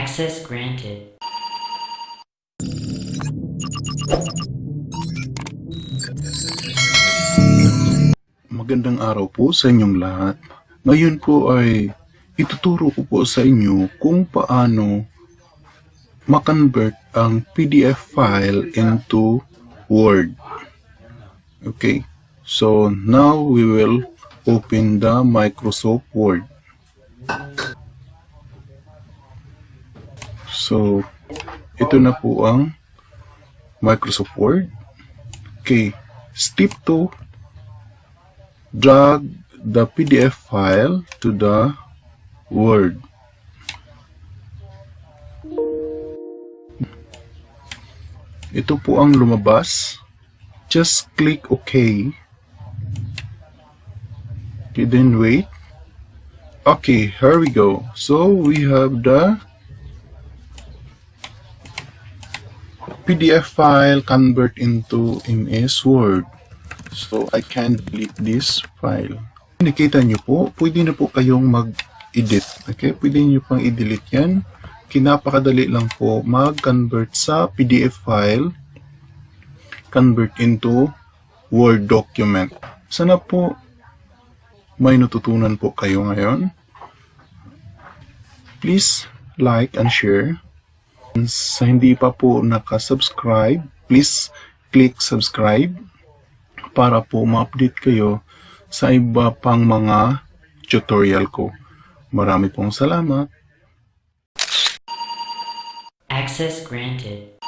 Access granted. Magandang araw po sa inyong lahat. Ngayon po ay ituturo ko po sa inyo kung paano ma-convert ang PDF file into Word. Okay, so now we will open the Microsoft Word. So, ito na po ang Microsoft Word. Okay, step 2. Drag the PDF file to the Word. Ito po ang lumabas. Just click OK. Okay, then wait. Okay, here we go. So we have the PDF file convert into MS Word. So I can delete this file. Nakita nyo po, pwede na po kayong mag-edit. Okay, pwede nyo pang i-delete yan. Kinapakadali lang po mag-convert sa PDF file, convert into Word document. Sana po may natutunan po kayo ngayon. Please like and share. Sa hindi pa po nakasubscribe, please click subscribe para po ma-update kayo sa iba pang mga tutorial ko. Marami pong salamat. Access granted.